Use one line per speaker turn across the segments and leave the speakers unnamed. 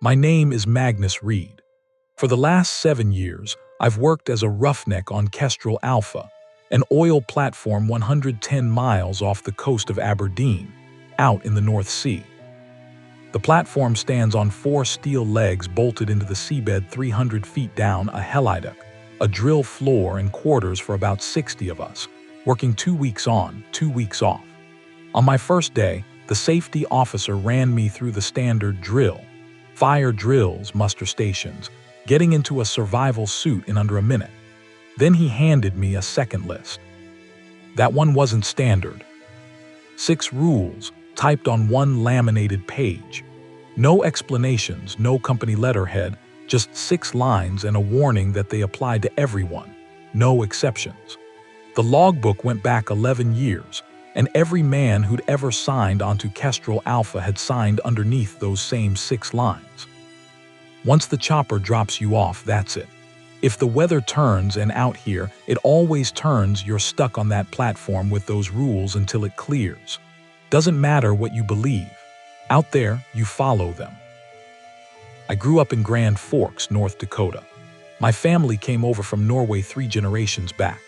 My name is Magnus Reed. For the last 7 years, I've worked as a roughneck on Kestrel Alpha, an oil platform 110 miles off the coast of Aberdeen, out in the North Sea. The platform stands on 4 steel legs bolted into the seabed 300 feet down a heliduct, a drill floor and quarters for about 60 of us, working 2 weeks on, 2 weeks off. On my first day, the safety officer ran me through the standard drill, fire drills, muster stations, getting into a survival suit in under a minute. Then he handed me a second list. That one wasn't standard. 6 rules, typed on one laminated page. No explanations, no company letterhead, just 6 lines and a warning that they applied to everyone, no exceptions. The logbook went back 11 years, and every man who'd ever signed onto Kestrel Alpha had signed underneath those same 6 lines. Once the chopper drops you off, that's it. If the weather turns, and out here, it always turns, you're stuck on that platform with those rules until it clears. Doesn't matter what you believe. Out there, you follow them. I grew up in Grand Forks, North Dakota. My family came over from Norway 3 generations back,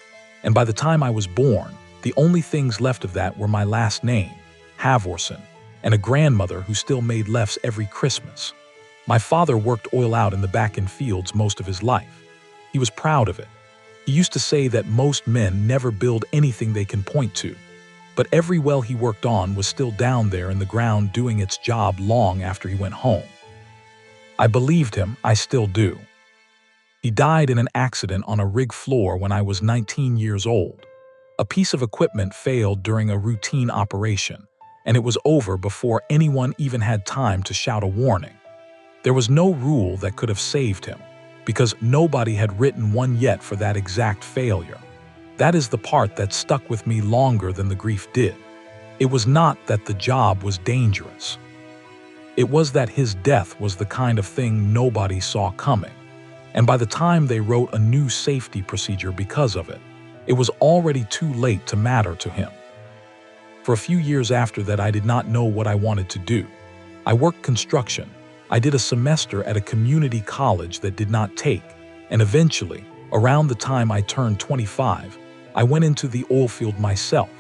and by the time I was born, the only things left of that were my last name, Halvorsen, and a grandmother who still made lefse every Christmas. My father worked oil out in the back-end fields most of his life. He was proud of it. He used to say that most men never build anything they can point to, but every well he worked on was still down there in the ground doing its job long after he went home. I believed him, I still do. He died in an accident on a rig floor when I was 19 years old. A piece of equipment failed during a routine operation, and it was over before anyone even had time to shout a warning. There was no rule that could have saved him, because nobody had written one yet for that exact failure. That is the part that stuck with me longer than the grief did. It was not that the job was dangerous. It was that his death was the kind of thing nobody saw coming, and by the time they wrote a new safety procedure because of it, it was already too late to matter to him. For a few years after that, I did not know what I wanted to do. I worked construction. I did a semester at a community college that did not take, and eventually, around the time I turned 25, I went into the oil field myself.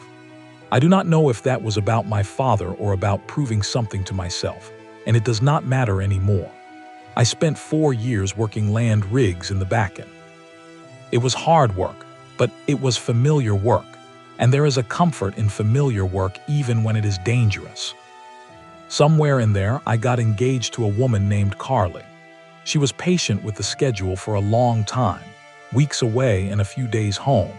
I do not know if that was about my father or about proving something to myself, and it does not matter anymore. I spent 4 years working land rigs in the back end. It was hard work, but it was familiar work, and there is a comfort in familiar work even when it is dangerous. Somewhere in there, I got engaged to a woman named Carly. She was patient with the schedule for a long time, weeks away and a few days home,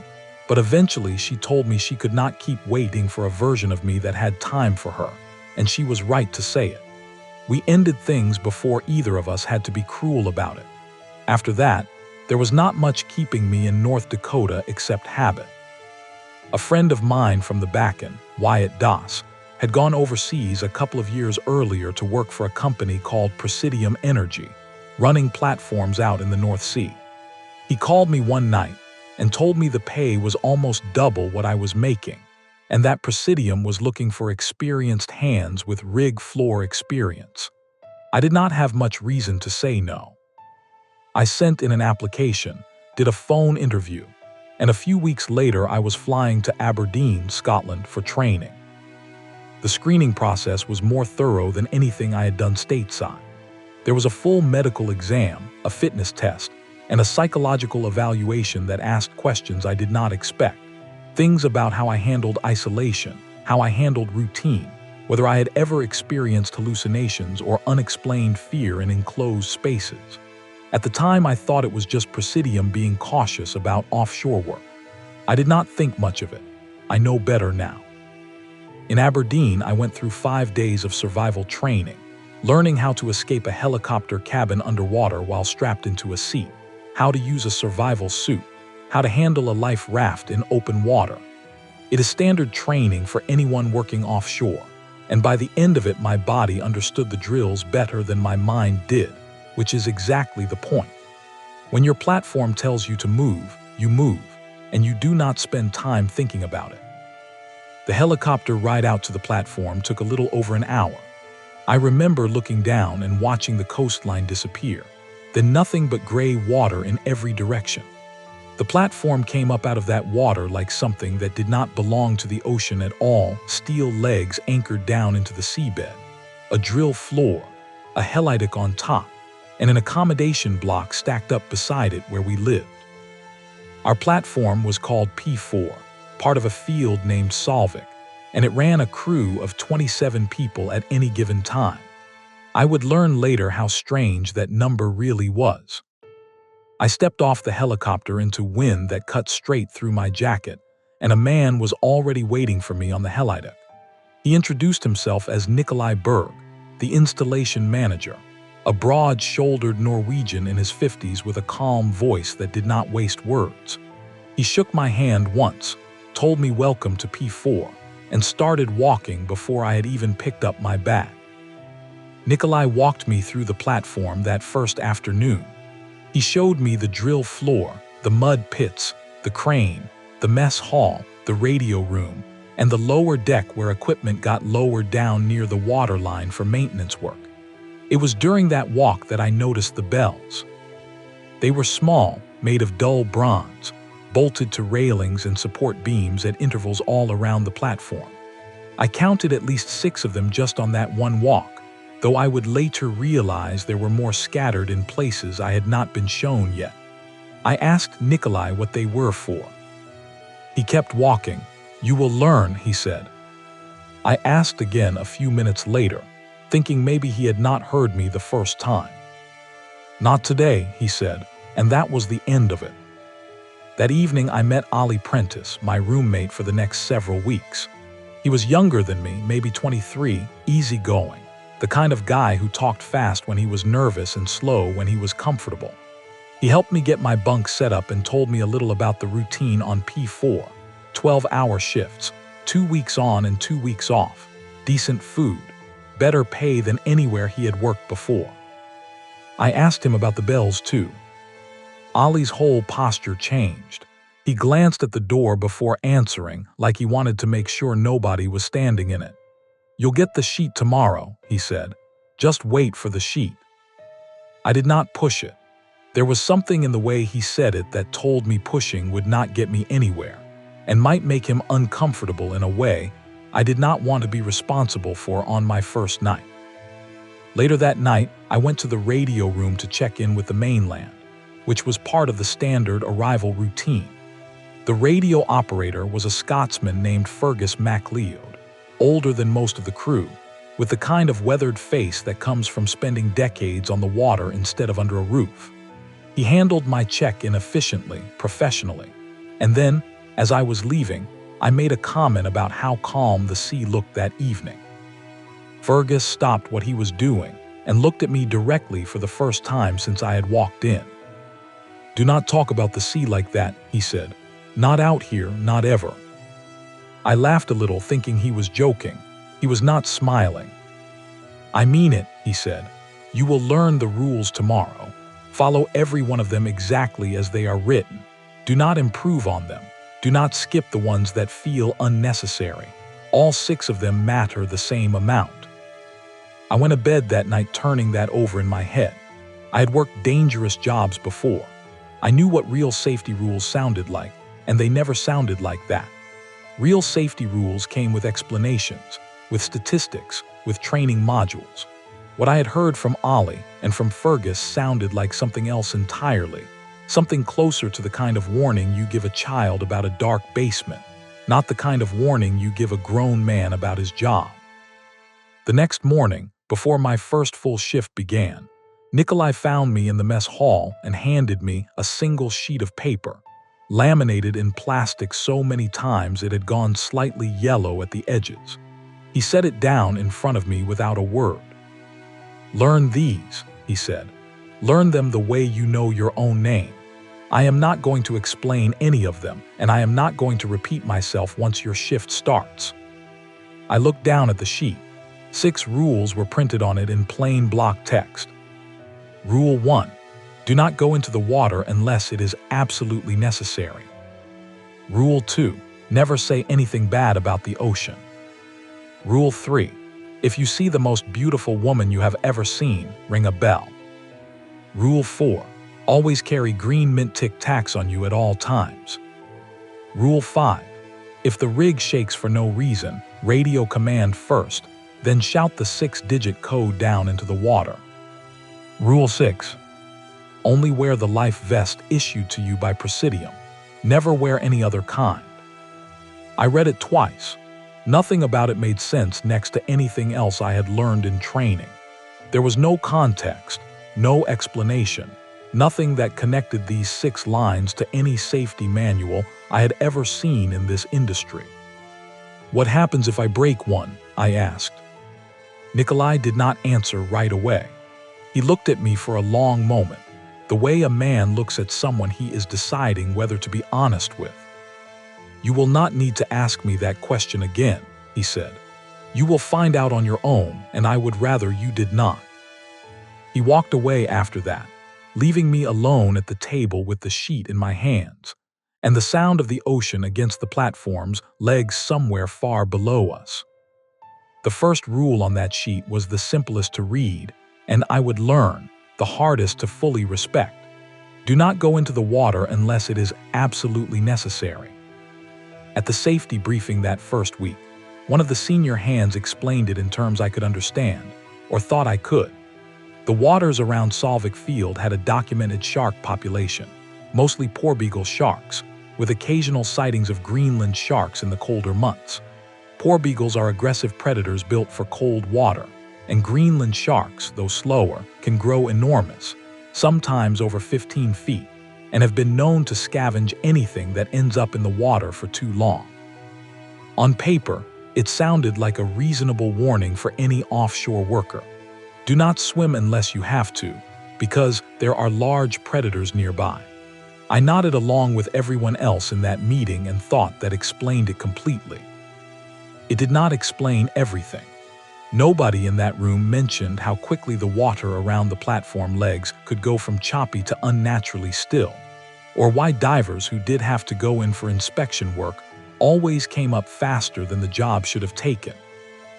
but eventually she told me she could not keep waiting for a version of me that had time for her, and she was right to say it. We ended things before either of us had to be cruel about it. After that, there was not much keeping me in North Dakota except habit. A friend of mine from the back end, Wyatt Doss, had gone overseas a couple of years earlier to work for a company called Presidium Energy, running platforms out in the North Sea. He called me one night and told me the pay was almost double what I was making, and that Presidium was looking for experienced hands with rig floor experience. I did not have much reason to say no. I sent in an application, did a phone interview, and a few weeks later I was flying to Aberdeen, Scotland for training. The screening process was more thorough than anything I had done stateside. There was a full medical exam, a fitness test, and a psychological evaluation that asked questions I did not expect. Things about how I handled isolation, how I handled routine, whether I had ever experienced hallucinations or unexplained fear in enclosed spaces. At the time, I thought it was just Presidium being cautious about offshore work. I did not think much of it. I know better now. In Aberdeen, I went through 5 days of survival training, learning how to escape a helicopter cabin underwater while strapped into a seat, how to use a survival suit, how to handle a life raft in open water. It is standard training for anyone working offshore, and by the end of it, my body understood the drills better than my mind did, which is exactly the point. When your platform tells you to move, and you do not spend time thinking about it. The helicopter ride out to the platform took a little over an hour. I remember looking down and watching the coastline disappear, then nothing but gray water in every direction. The platform came up out of that water like something that did not belong to the ocean at all, steel legs anchored down into the seabed, a drill floor, a helideck on top, and an accommodation block stacked up beside it where we lived. Our platform was called P4, part of a field named Salvik, and it ran a crew of 27 people at any given time. I would learn later how strange that number really was. I stepped off the helicopter into wind that cut straight through my jacket, and a man was already waiting for me on the helideck. He introduced himself as Nikolai Berg, the installation manager, a broad-shouldered Norwegian in his 50s with a calm voice that did not waste words. He shook my hand once, told me welcome to P4, and started walking before I had even picked up my bag. Nikolai walked me through the platform that first afternoon. He showed me the drill floor, the mud pits, the crane, the mess hall, the radio room, and the lower deck where equipment got lowered down near the water line for maintenance work. It was during that walk that I noticed the bells. They were small, made of dull bronze, bolted to railings and support beams at intervals all around the platform. I counted at least 6 of them just on that one walk, though I would later realize there were more scattered in places I had not been shown yet. I asked Nikolai what they were for. He kept walking. "You will learn," he said. I asked again a few minutes later, thinking maybe he had not heard me the first time. "Not today," he said, and that was the end of it. That evening I met Ollie Prentice, my roommate for the next several weeks. He was younger than me, maybe 23, easygoing, the kind of guy who talked fast when he was nervous and slow when he was comfortable. He helped me get my bunk set up and told me a little about the routine on P4, 12-hour shifts, 2 weeks on and 2 weeks off, decent food, better pay than anywhere he had worked before. I asked him about the bells too. Ollie's whole posture changed. He glanced at the door before answering, like he wanted to make sure nobody was standing in it. "You'll get the sheet tomorrow," he said. "Just wait for the sheet." I did not push it. There was something in the way he said it that told me pushing would not get me anywhere, and might make him uncomfortable in a way I did not want to be responsible for on my first night. Later that night, I went to the radio room to check in with the mainland, which was part of the standard arrival routine. The radio operator was a Scotsman named Fergus MacLeod, older than most of the crew, with the kind of weathered face that comes from spending decades on the water instead of under a roof. He handled my check-in efficiently, professionally, and then, as I was leaving, I made a comment about how calm the sea looked that evening. Fergus stopped what he was doing and looked at me directly for the first time since I had walked in. "Do not talk about the sea like that," he said. "Not out here, not ever." I laughed a little, thinking he was joking. He was not smiling. "I mean it," he said. "You will learn the rules tomorrow. Follow every one of them exactly as they are written. Do not improve on them. Do not skip the ones that feel unnecessary. All 6 of them matter the same amount." I went to bed that night turning that over in my head. I had worked dangerous jobs before. I knew what real safety rules sounded like, and they never sounded like that. Real safety rules came with explanations, with statistics, with training modules. What I had heard from Ollie and from Fergus sounded like something else entirely, something closer to the kind of warning you give a child about a dark basement, not the kind of warning you give a grown man about his job. The next morning, before my first full shift began, Nikolai found me in the mess hall and handed me a single sheet of paper, laminated in plastic so many times it had gone slightly yellow at the edges. He set it down in front of me without a word. "Learn these," he said. "Learn them the way you know your own name. I am not going to explain any of them, and I am not going to repeat myself once your shift starts." I looked down at the sheet. 6 rules were printed on it in plain block text. Rule 1. Do not go into the water unless it is absolutely necessary. Rule 2. Never say anything bad about the ocean. Rule 3. If you see the most beautiful woman you have ever seen, ring a bell. Rule 4. Always carry green mint Tic Tacs on you at all times. Rule 5. If the rig shakes for no reason, radio command first, then shout the 6-digit code down into the water. Rule 6. Only wear the life vest issued to you by Presidium. Never wear any other kind. I read it twice. Nothing about it made sense next to anything else I had learned in training. There was no context, no explanation, nothing that connected these 6 lines to any safety manual I had ever seen in this industry. What happens if I break one? I asked. Nikolai did not answer right away. He looked at me for a long moment, the way a man looks at someone he is deciding whether to be honest with. "You will not need to ask me that question again," he said. "You will find out on your own, and I would rather you did not." He walked away after that, leaving me alone at the table with the sheet in my hands, and the sound of the ocean against the platform's legs somewhere far below us. The first rule on that sheet was the simplest to read, and I would learn, the hardest to fully respect. Do not go into the water unless it is absolutely necessary. At the safety briefing that first week, one of the senior hands explained it in terms I could understand, or thought I could. The waters around Solvik Field had a documented shark population, mostly porbeagle sharks, with occasional sightings of Greenland sharks in the colder months. Porbeagles are aggressive predators built for cold water, and Greenland sharks, though slower, can grow enormous, sometimes over 15 feet, and have been known to scavenge anything that ends up in the water for too long. On paper, it sounded like a reasonable warning for any offshore worker. Do not swim unless you have to, because there are large predators nearby. I nodded along with everyone else in that meeting and thought that explained it completely. It did not explain everything. Nobody in that room mentioned how quickly the water around the platform legs could go from choppy to unnaturally still, or why divers who did have to go in for inspection work always came up faster than the job should have taken,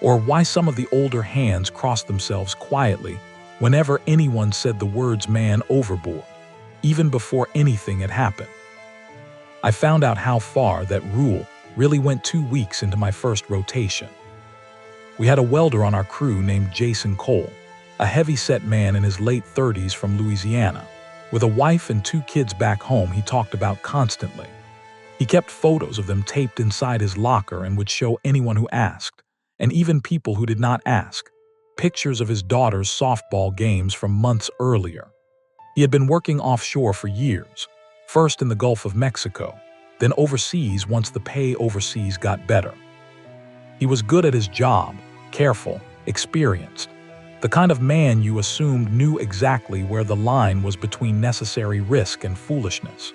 or why some of the older hands crossed themselves quietly whenever anyone said the words "man overboard," even before anything had happened. I found out how far that rule really went 2 weeks into my first rotation. We had a welder on our crew named Jason Cole, a heavy-set man in his late 30s from Louisiana, with a wife and 2 kids back home he talked about constantly. He kept photos of them taped inside his locker and would show anyone who asked, and even people who did not ask, pictures of his daughter's softball games from months earlier. He had been working offshore for years, first in the Gulf of Mexico, then overseas once the pay overseas got better. He was good at his job, careful, experienced, the kind of man you assumed knew exactly where the line was between necessary risk and foolishness.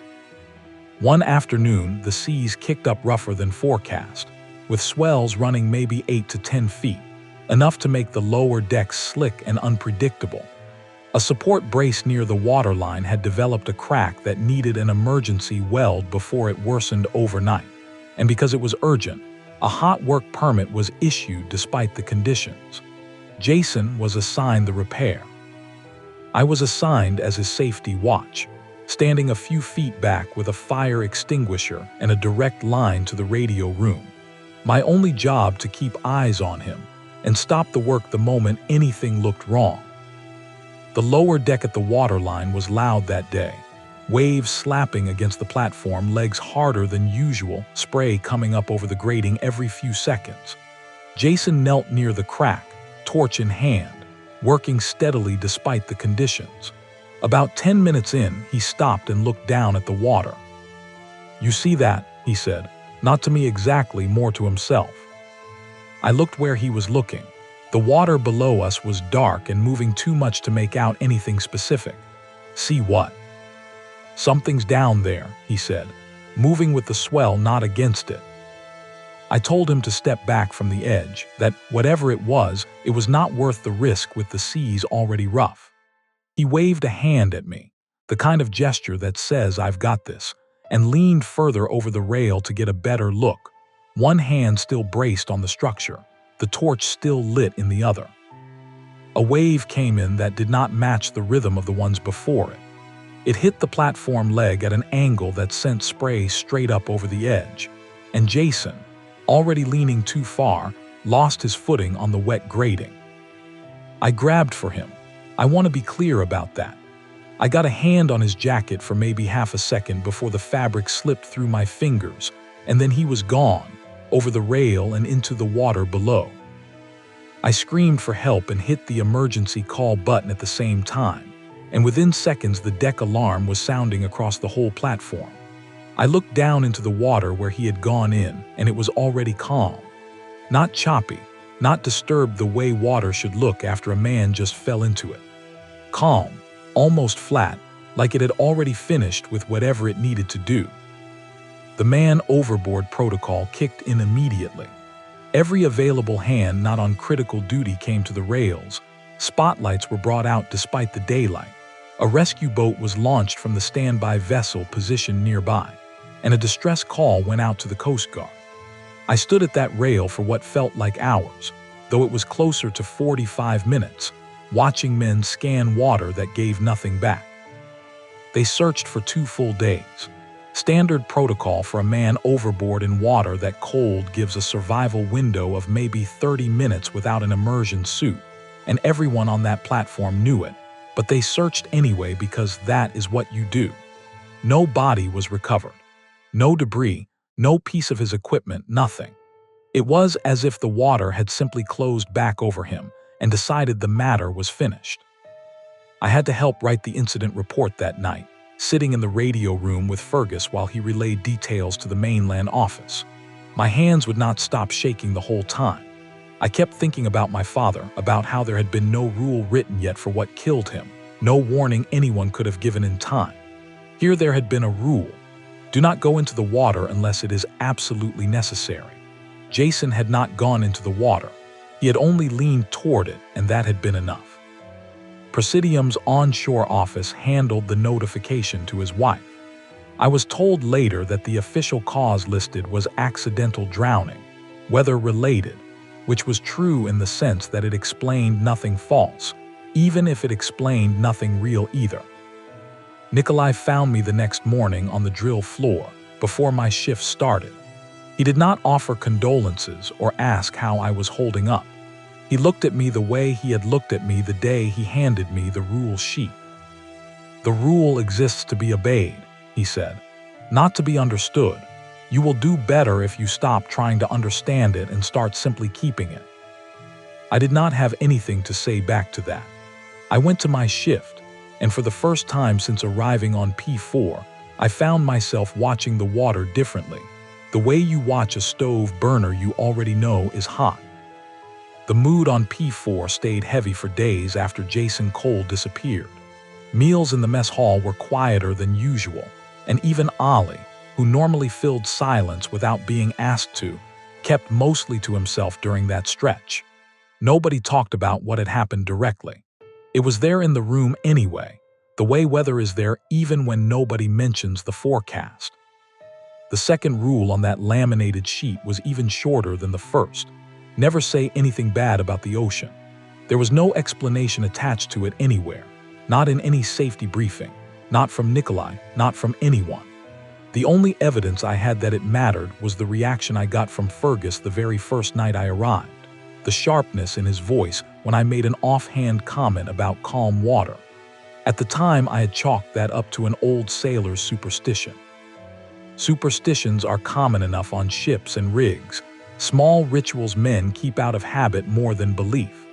One afternoon, the seas kicked up rougher than forecast, with swells running maybe 8 to 10 feet, enough to make the lower decks slick and unpredictable. A support brace near the waterline had developed a crack that needed an emergency weld before it worsened overnight, and because it was urgent, a hot work permit was issued despite the conditions. Jason was assigned the repair. I was assigned as his safety watch, standing a few feet back with a fire extinguisher and a direct line to the radio room. My only job to keep eyes on him and stop the work the moment anything looked wrong. The lower deck at the waterline was loud that day, waves slapping against the platform, legs harder than usual, spray coming up over the grating every few seconds. Jason knelt near the crack, torch in hand, working steadily despite the conditions. About 10 minutes in, he stopped and looked down at the water. "You see that?" he said, not to me exactly, more to himself. I looked where he was looking. The water below us was dark and moving too much to make out anything specific. "See what?" "Something's down there," he said, moving with the swell, not against it. I told him to step back from the edge, that whatever it was not worth the risk with the seas already rough. He waved a hand at me, the kind of gesture that says "I've got this," and leaned further over the rail to get a better look, one hand still braced on the structure. the torch still lit in the other. A wave came in that did not match the rhythm of the ones before it. It hit the platform leg at an angle that sent spray straight up over the edge, and Jason, already leaning too far, lost his footing on the wet grating. I grabbed for him. I want to be clear about that. I got a hand on his jacket for maybe half a second before the fabric slipped through my fingers, and then he was gone, over the rail and into the water below. I screamed for help and hit the emergency call button at the same time, and within seconds the deck alarm was sounding across the whole platform. I looked down into the water where he had gone in, and it was already calm. Not choppy, not disturbed the way water should look after a man just fell into it. Calm, almost flat, like it had already finished with whatever it needed to do. The man overboard protocol kicked in immediately. Every available hand not on critical duty came to the rails. Spotlights were brought out despite the daylight. A rescue boat was launched from the standby vessel positioned nearby, and a distress call went out to the Coast Guard. I stood at that rail for what felt like hours, though it was closer to 45 minutes, watching men scan water that gave nothing back. They searched for 2 full days. Standard protocol for a man overboard in water that cold gives a survival window of maybe 30 minutes without an immersion suit, and everyone on that platform knew it, but they searched anyway because that is what you do. No body was recovered. No debris, no piece of his equipment, nothing. It was as if the water had simply closed back over him and decided the matter was finished. I had to help write the incident report that night, sitting in the radio room with Fergus while he relayed details to the mainland office. My hands would not stop shaking the whole time. I kept thinking about my father, about how there had been no rule written yet for what killed him, no warning anyone could have given in time. Here there had been a rule. Do not go into the water unless it is absolutely necessary. Jason had not gone into the water. He had only leaned toward it, and that had been enough. Presidium's onshore office handled the notification to his wife. I was told later that the official cause listed was accidental drowning, weather-related, which was true in the sense that it explained nothing false, even if it explained nothing real either. Nikolai found me the next morning on the drill floor, before my shift started. He did not offer condolences or ask how I was holding up. He looked at me the way he had looked at me the day he handed me the rule sheet. The rule exists to be obeyed, he said, not to be understood. You will do better if you stop trying to understand it and start simply keeping it. I did not have anything to say back to that. I went to my shift, and for the first time since arriving on P4, I found myself watching the water differently, the way you watch a stove burner you already know is hot. The mood on P4 stayed heavy for days after Jason Cole disappeared. Meals in the mess hall were quieter than usual, and even Ollie, who normally filled silence without being asked to, kept mostly to himself during that stretch. Nobody talked about what had happened directly. It was there in the room anyway, the way weather is there even when nobody mentions the forecast. The second rule on that laminated sheet was even shorter than the first. Never say anything bad about the ocean. There was no explanation attached to it anywhere, not in any safety briefing, not from Nikolai, not from anyone. The only evidence I had that it mattered was the reaction I got from Fergus the very first night I arrived, the sharpness in his voice when I made an offhand comment about calm water. At the time, I had chalked that up to an old sailor's superstition. Superstitions are common enough on ships and rigs. Small rituals men keep out of habit more than belief.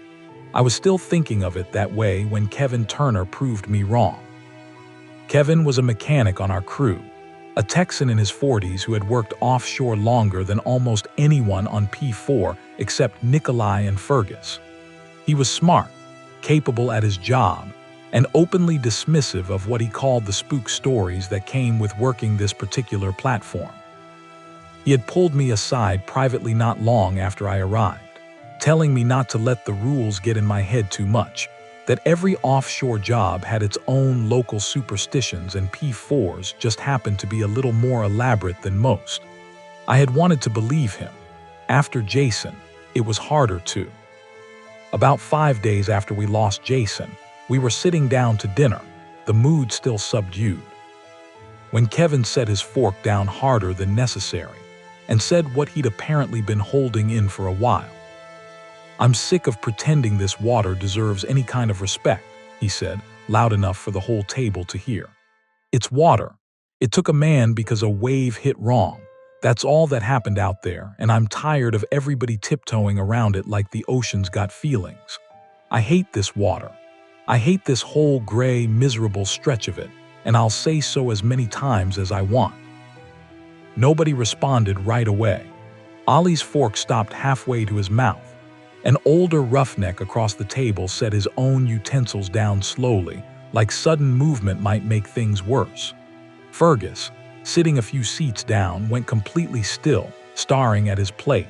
I was still thinking of it that way when Kevin Turner proved me wrong. Kevin was a mechanic on our crew, a Texan in his 40s who had worked offshore longer than almost anyone on P4 except Nikolai and Fergus. He was smart, capable at his job, and openly dismissive of what he called the spook stories that came with working this particular platform. He had pulled me aside privately not long after I arrived, telling me not to let the rules get in my head too much, that every offshore job had its own local superstitions and P4s just happened to be a little more elaborate than most. I had wanted to believe him. After Jason, it was harder to. About 5 days after we lost Jason, we were sitting down to dinner, the mood still subdued, when Kevin set his fork down harder than necessary and said what he'd apparently been holding in for a while. "I'm sick of pretending this water deserves any kind of respect," he said, loud enough for the whole table to hear. "It's water. It took a man because a wave hit wrong. That's all that happened out there, and I'm tired of everybody tiptoeing around it like the ocean's got feelings. I hate this water. I hate this whole gray, miserable stretch of it, and I'll say so as many times as I want." Nobody responded right away. Ollie's fork stopped halfway to his mouth. An older roughneck across the table set his own utensils down slowly, like sudden movement might make things worse. Fergus, sitting a few seats down, went completely still, staring at his plate.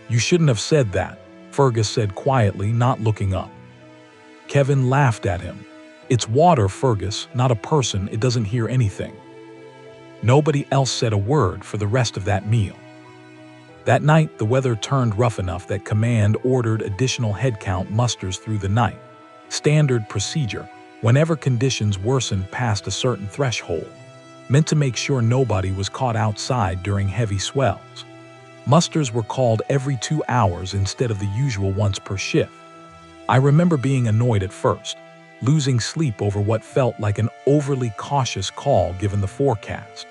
"You shouldn't have said that," Fergus said quietly, not looking up. Kevin laughed at him. "It's water, Fergus, not a person. It doesn't hear anything." Nobody else said a word for the rest of that meal. That night, the weather turned rough enough that command ordered additional headcount musters through the night. Standard procedure, whenever conditions worsened past a certain threshold, meant to make sure nobody was caught outside during heavy swells. Musters were called every 2 hours instead of the usual once per shift. I remember being annoyed at first, losing sleep over what felt like an overly cautious call given the forecast.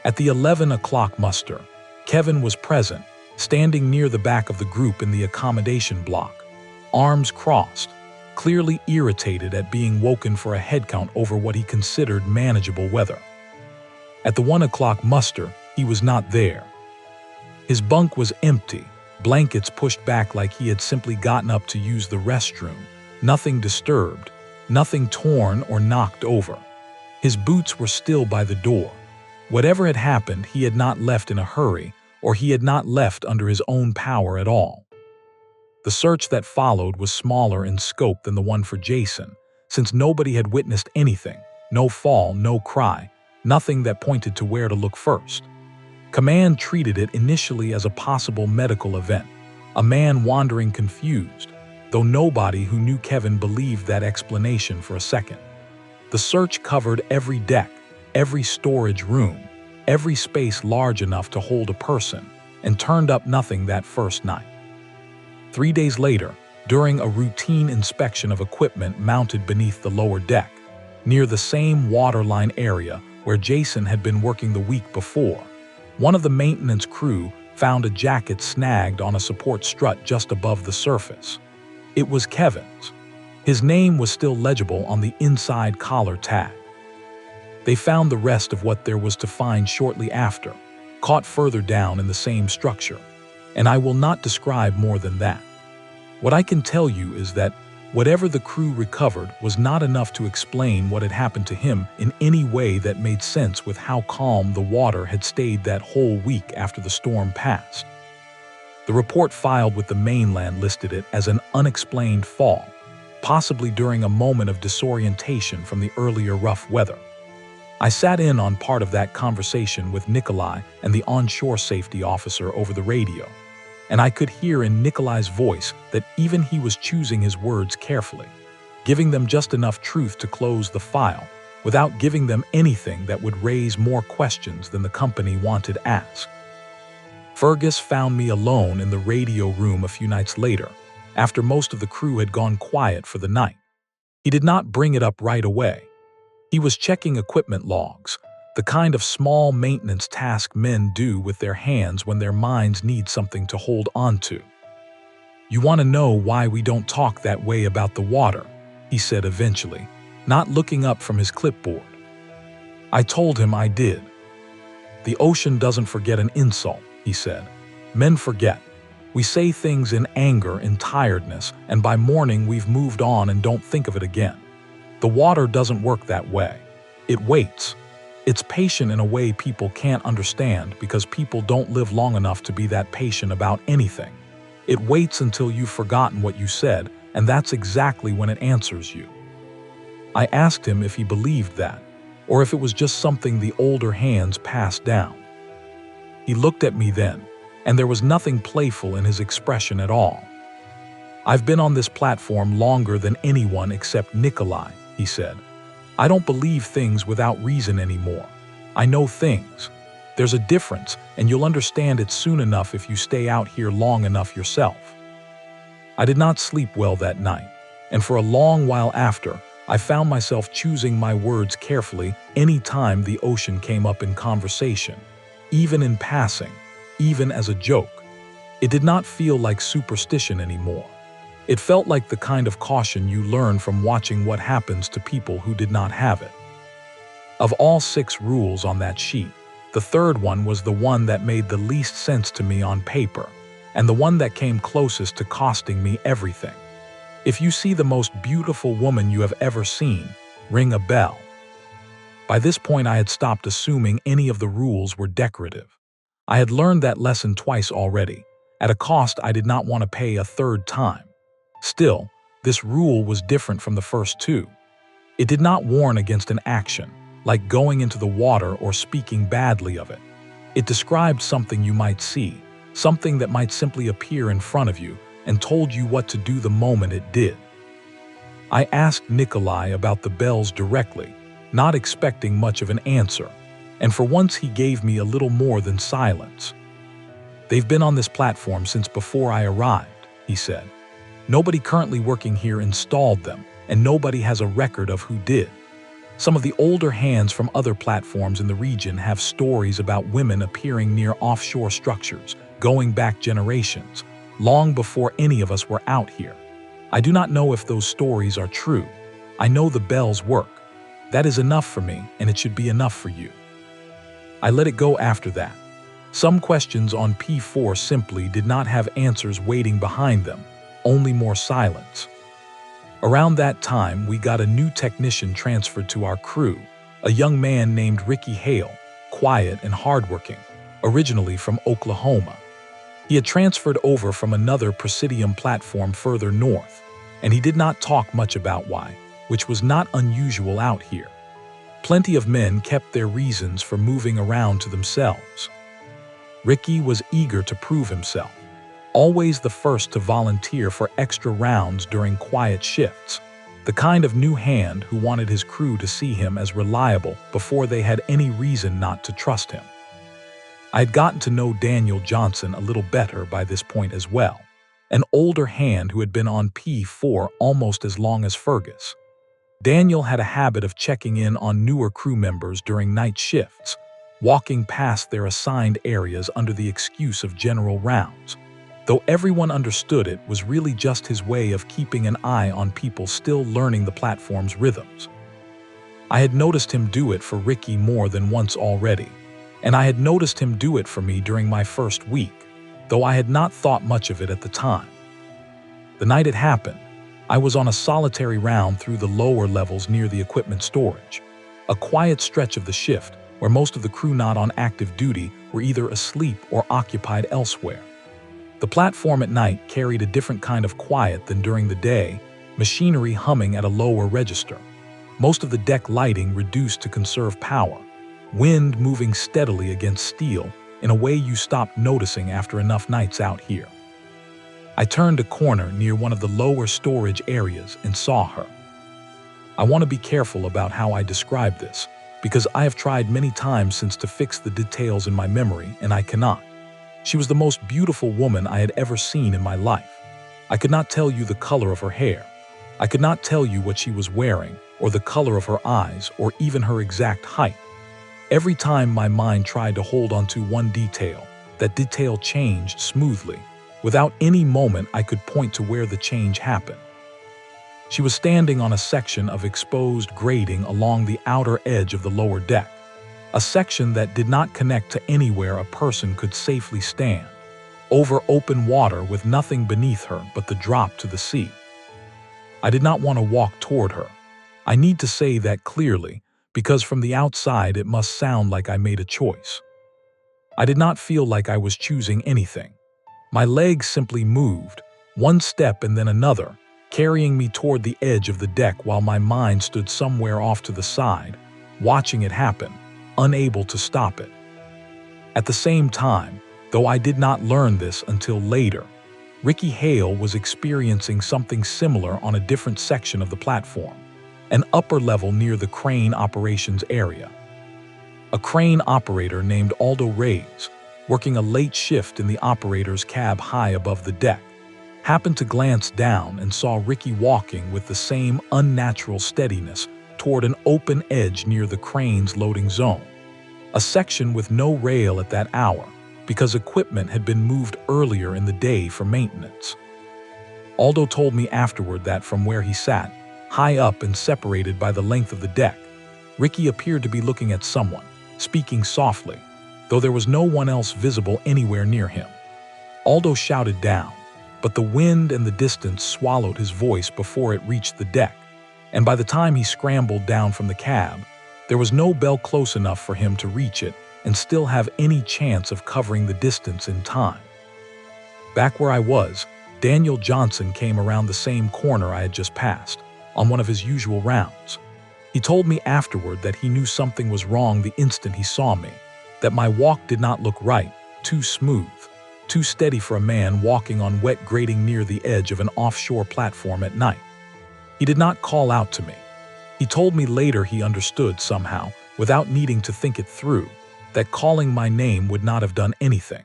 At the 11 o'clock muster, Kevin was present, standing near the back of the group in the accommodation block, arms crossed, clearly irritated at being woken for a headcount over what he considered manageable weather. At the 1 o'clock muster, he was not there. His bunk was empty, blankets pushed back like he had simply gotten up to use the restroom, nothing disturbed, nothing torn or knocked over. His boots were still by the door. Whatever had happened, he had not left in a hurry, or he had not left under his own power at all. The search that followed was smaller in scope than the one for Jason, since nobody had witnessed anything, no fall, no cry, nothing that pointed to where to look first. Command treated it initially as a possible medical event, a man wandering confused, though nobody who knew Kevin believed that explanation for a second. The search covered every deck, every storage room, every space large enough to hold a person, and turned up nothing that first night. 3 days later, during a routine inspection of equipment mounted beneath the lower deck, near the same waterline area where Jason had been working the week before, one of the maintenance crew found a jacket snagged on a support strut just above the surface. It was Kevin's. His name was still legible on the inside collar tag. They found the rest of what there was to find shortly after, caught further down in the same structure, and I will not describe more than that. What I can tell you is that whatever the crew recovered was not enough to explain what had happened to him in any way that made sense with how calm the water had stayed that whole week after the storm passed. The report filed with the mainland listed it as an unexplained fall, possibly during a moment of disorientation from the earlier rough weather. I sat in on part of that conversation with Nikolai and the onshore safety officer over the radio, and I could hear in Nikolai's voice that even he was choosing his words carefully, giving them just enough truth to close the file, without giving them anything that would raise more questions than the company wanted asked. Fergus found me alone in the radio room a few nights later, after most of the crew had gone quiet for the night. He did not bring it up right away. He was checking equipment logs, the kind of small maintenance task men do with their hands when their minds need something to hold on to. "You want to know why we don't talk that way about the water?" he said eventually, not looking up from his clipboard. I told him I did. "The ocean doesn't forget an insult," he said. "Men forget. We say things in anger, in tiredness, and by morning we've moved on and don't think of it again. The water doesn't work that way. It waits. It's patient in a way people can't understand because people don't live long enough to be that patient about anything. It waits until you've forgotten what you said, and that's exactly when it answers you." I asked him if he believed that, or if it was just something the older hands passed down. He looked at me then, and there was nothing playful in his expression at all. "I've been on this platform longer than anyone except Nikolai," he said. "I don't believe things without reason anymore. I know things. There's a difference, and you'll understand it soon enough if you stay out here long enough yourself." I did not sleep well that night, and for a long while after, I found myself choosing my words carefully any time the ocean came up in conversation, even in passing, even as a joke. It did not feel like superstition anymore. It felt like the kind of caution you learn from watching what happens to people who did not have it. Of all 6 rules on that sheet, the third one was the one that made the least sense to me on paper, and the one that came closest to costing me everything. If you see the most beautiful woman you have ever seen, ring a bell. By this point, I had stopped assuming any of the rules were decorative. I had learned that lesson twice already, at a cost I did not want to pay a third time. Still, this rule was different from the first 2. It did not warn against an action, like going into the water or speaking badly of it. It described something you might see, something that might simply appear in front of you, and told you what to do the moment it did. I asked Nikolai about the bells directly, not expecting much of an answer, and for once he gave me a little more than silence. "They've been on this platform since before I arrived," he said. "Nobody currently working here installed them, and nobody has a record of who did. Some of the older hands from other platforms in the region have stories about women appearing near offshore structures, going back generations, long before any of us were out here. I do not know if those stories are true. I know the bells work. That is enough for me, and it should be enough for you." I let it go after that. Some questions on P4 simply did not have answers waiting behind them, only more silence. Around that time, we got a new technician transferred to our crew, a young man named Ricky Hale, quiet and hardworking, originally from Oklahoma. He had transferred over from another Presidium platform further north, and he did not talk much about why, which was not unusual out here. Plenty of men kept their reasons for moving around to themselves. Ricky was eager to prove himself, always the first to volunteer for extra rounds during quiet shifts, the kind of new hand who wanted his crew to see him as reliable before they had any reason not to trust him. I had gotten to know Daniel Johnson a little better by this point as well, an older hand who had been on P4 almost as long as Fergus. Daniel had a habit of checking in on newer crew members during night shifts, walking past their assigned areas under the excuse of general rounds, though everyone understood it was really just his way of keeping an eye on people still learning the platform's rhythms. I had noticed him do it for Ricky more than once already, and I had noticed him do it for me during my first week, though I had not thought much of it at the time. The night it happened, I was on a solitary round through the lower levels near the equipment storage, a quiet stretch of the shift where most of the crew not on active duty were either asleep or occupied elsewhere. The platform at night carried a different kind of quiet than during the day, machinery humming at a lower register, most of the deck lighting reduced to conserve power, wind moving steadily against steel in a way you stopped noticing after enough nights out here. I turned a corner near one of the lower storage areas and saw her. I want to be careful about how I describe this, because I have tried many times since to fix the details in my memory, and I cannot. She was the most beautiful woman I had ever seen in my life. I could not tell you the color of her hair. I could not tell you what she was wearing, or the color of her eyes, or even her exact height. Every time my mind tried to hold onto one detail, that detail changed smoothly. Without any moment I could point to where the change happened. She was standing on a section of exposed grating along the outer edge of the lower deck, a section that did not connect to anywhere a person could safely stand, over open water with nothing beneath her but the drop to the sea. I did not want to walk toward her. I need to say that clearly, because from the outside it must sound like I made a choice. I did not feel like I was choosing anything. My legs simply moved, one step and then another, carrying me toward the edge of the deck while my mind stood somewhere off to the side, watching it happen, unable to stop it. At the same time, the though I did not learn this until later. Ricky Hale was experiencing something similar on a different section of the platform, an upper level near the crane operations area. A crane operator named Aldo Reyes, working a late shift in the operator's cab high above the deck, happened to glance down and saw Ricky walking with the same unnatural steadiness toward an open edge near the crane's loading zone, a section with no rail at that hour because equipment had been moved earlier in the day for maintenance. Aldo told me afterward that from where he sat, high up and separated by the length of the deck, Ricky appeared to be looking at someone, speaking softly, though there was no one else visible anywhere near him. Aldo shouted down, but the wind and the distance swallowed his voice before it reached the deck, and by the time he scrambled down from the cab, there was no bell close enough for him to reach it and still have any chance of covering the distance in time. Back where I was, Daniel Johnson came around the same corner I had just passed, on one of his usual rounds. He told me afterward that he knew something was wrong the instant he saw me, that my walk did not look right, too smooth, too steady for a man walking on wet grating near the edge of an offshore platform at night. He did not call out to me. He told me later he understood somehow, without needing to think it through, that calling my name would not have done anything.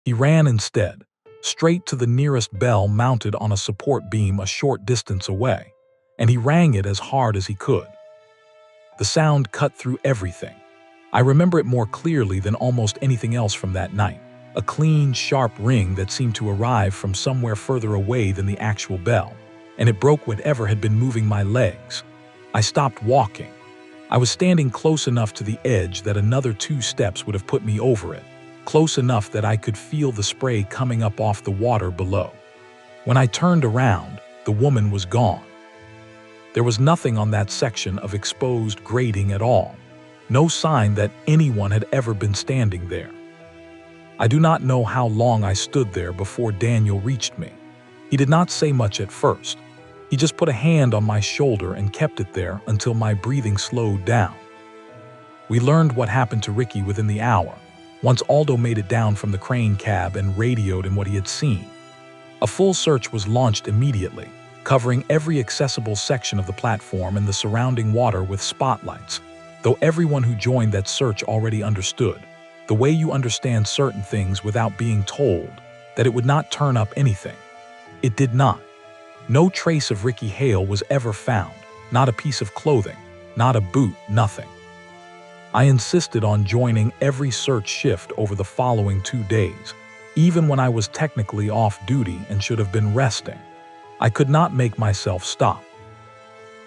He ran instead, straight to the nearest bell mounted on a support beam a short distance away, and he rang it as hard as he could. The sound cut through everything. I remember it more clearly than almost anything else from that night, a clean, sharp ring that seemed to arrive from somewhere further away than the actual bell, and it broke whatever had been moving my legs. I stopped walking. I was standing close enough to the edge that another 2 steps would have put me over it, close enough that I could feel the spray coming up off the water below. When I turned around, the woman was gone. There was nothing on that section of exposed grating at all, no sign that anyone had ever been standing there. I do not know how long I stood there before Daniel reached me. He did not say much at first. He just put a hand on my shoulder and kept it there until my breathing slowed down. We learned what happened to Ricky within the hour, once Aldo made it down from the crane cab and radioed him what he had seen. A full search was launched immediately, covering every accessible section of the platform and the surrounding water with spotlights, though everyone who joined that search already understood, the way you understand certain things without being told, that it would not turn up anything. It did not. No trace of Ricky Hale was ever found, not a piece of clothing, not a boot, nothing. I insisted on joining every search shift over the following 2 days, even when I was technically off duty and should have been resting. I could not make myself stop.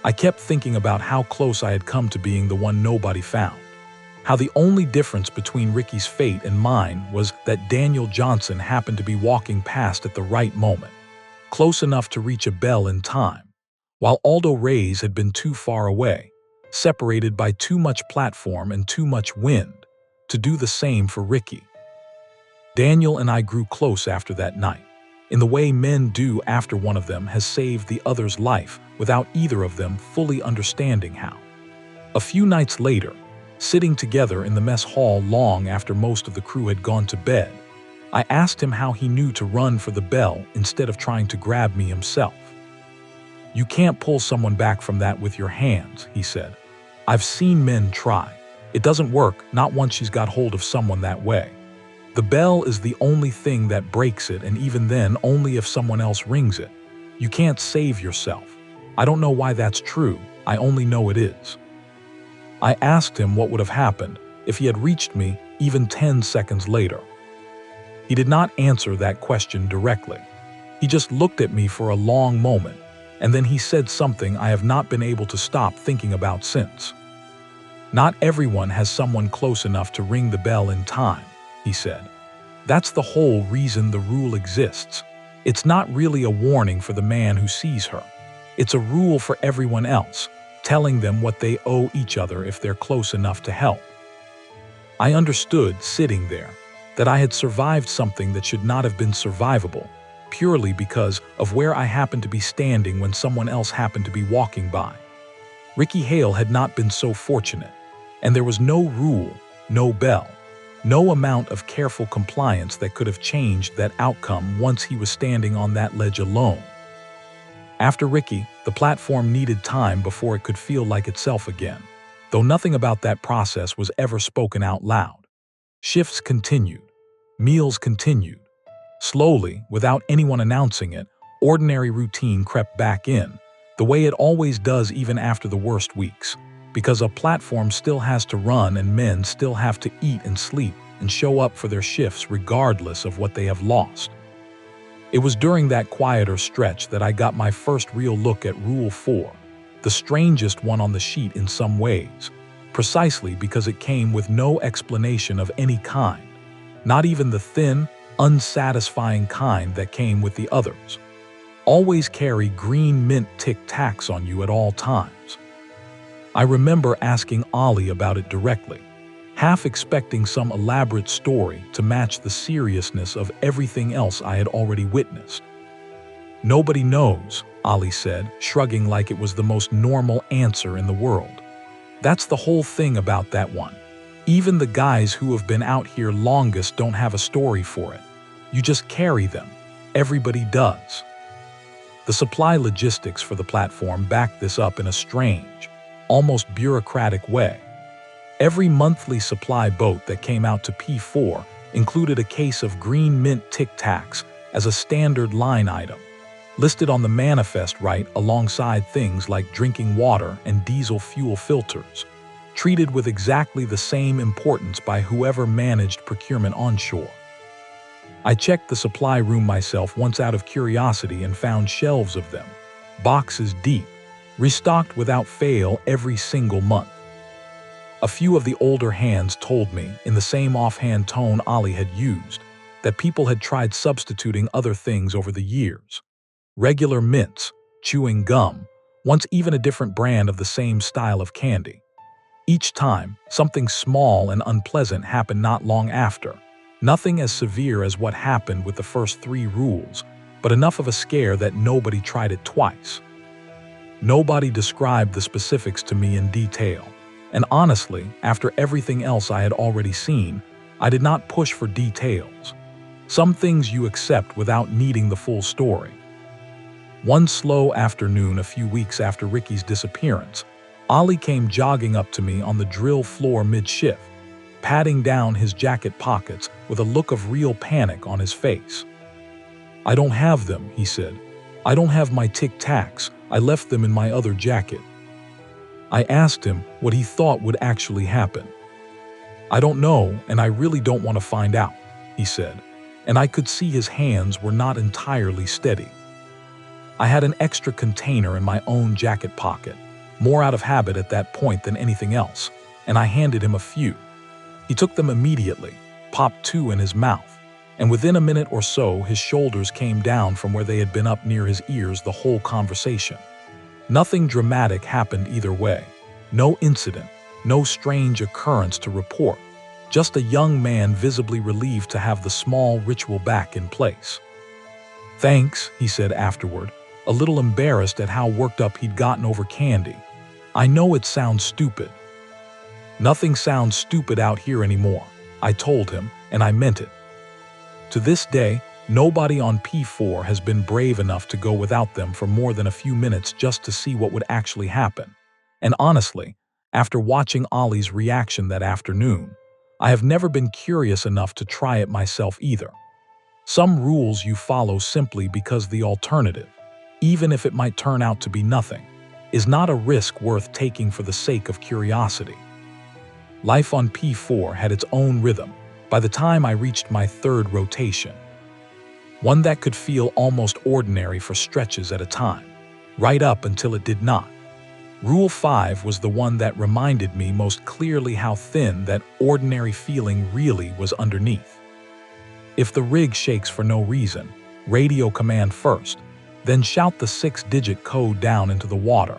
I kept thinking about how close I had come to being the one nobody found, how the only difference between Ricky's fate and mine was that Daniel Johnson happened to be walking past at the right moment, close enough to reach a bell in time, while Aldo Reyes had been too far away, separated by too much platform and too much wind, to do the same for Ricky. Daniel and I grew close after that night, in the way men do after one of them has saved the other's life without either of them fully understanding how. A few nights later, sitting together in the mess hall long after most of the crew had gone to bed, I asked him how he knew to run for the bell instead of trying to grab me himself. "You can't pull someone back from that with your hands," he said. "I've seen men try. It doesn't work, not once she's got hold of someone that way. The bell is the only thing that breaks it, and even then only if someone else rings it. You can't save yourself. I don't know why that's true, I only know it is." I asked him what would have happened if he had reached me even 10 seconds later. He did not answer that question directly. He just looked at me for a long moment, and then he said something I have not been able to stop thinking about since. "Not everyone has someone close enough to ring the bell in time," he said. "That's the whole reason the rule exists. It's not really a warning for the man who sees her. It's a rule for everyone else, telling them what they owe each other if they're close enough to help." I understood, sitting there, that I had survived something that should not have been survivable, purely because of where I happened to be standing when someone else happened to be walking by. Ricky Hale had not been so fortunate, and there was no rule, no bell. No amount of careful compliance that could have changed that outcome once he was standing on that ledge alone. After Ricky, the platform needed time before it could feel like itself again, though nothing about that process was ever spoken out loud. Shifts continued. Meals continued. Slowly, without anyone announcing it, ordinary routine crept back in, the way it always does even after the worst weeks, because a platform still has to run and men still have to eat and sleep and show up for their shifts regardless of what they have lost. It was during that quieter stretch that I got my first real look at Rule 4, the strangest one on the sheet in some ways, precisely because it came with no explanation of any kind, not even the thin, unsatisfying kind that came with the others. Always carry green mint Tic Tacs on you at all times. I remember asking Ollie about it directly, half expecting some elaborate story to match the seriousness of everything else I had already witnessed. "Nobody knows," Ollie said, shrugging like it was the most normal answer in the world. "That's the whole thing about that one. Even the guys who have been out here longest don't have a story for it. You just carry them. Everybody does." The supply logistics for the platform backed this up in a strange, almost bureaucratic way. Every monthly supply boat that came out to P4 included a case of green mint Tic Tacs as a standard line item, listed on the manifest right alongside things like drinking water and diesel fuel filters, treated with exactly the same importance by whoever managed procurement onshore. I checked the supply room myself once out of curiosity and found shelves of them, boxes deep, restocked without fail every single month. A few of the older hands told me, in the same offhand tone Ollie had used, that people had tried substituting other things over the years. Regular mints, chewing gum, once even a different brand of the same style of candy. Each time, something small and unpleasant happened not long after. Nothing as severe as what happened with the first 3 rules, but enough of a scare that nobody tried it twice. Nobody described the specifics to me in detail. And honestly, after everything else I had already seen, I did not push for details. Some things you accept without needing the full story. One slow afternoon a few weeks after Ricky's disappearance, Ollie came jogging up to me on the drill floor mid-shift, patting down his jacket pockets with a look of real panic on his face. "I don't have them," he said. "I don't have my Tic Tacs. I left them in my other jacket." I asked him what he thought would actually happen. "I don't know, and I really don't want to find out," he said, and I could see his hands were not entirely steady. I had an extra container in my own jacket pocket, more out of habit at that point than anything else, and I handed him a few. He took them immediately, popped 2 in his mouth, and within a minute or so his shoulders came down from where they had been up near his ears the whole conversation. Nothing dramatic happened either way. No incident, no strange occurrence to report. Just a young man visibly relieved to have the small ritual back in place. "Thanks," he said afterward, a little embarrassed at how worked up he'd gotten over candy. "I know it sounds stupid." "Nothing sounds stupid out here anymore," I told him, and I meant it. To this day, nobody on P4 has been brave enough to go without them for more than a few minutes just to see what would actually happen. And honestly, after watching Ollie's reaction that afternoon, I have never been curious enough to try it myself either. Some rules you follow simply because the alternative, even if it might turn out to be nothing, is not a risk worth taking for the sake of curiosity. Life on P4 had its own rhythm by the time I reached my 3rd rotation. One that could feel almost ordinary for stretches at a time, right up until it did not. Rule 5 was the one that reminded me most clearly how thin that ordinary feeling really was underneath. If the rig shakes for no reason, radio command first, then shout the 6-digit code down into the water.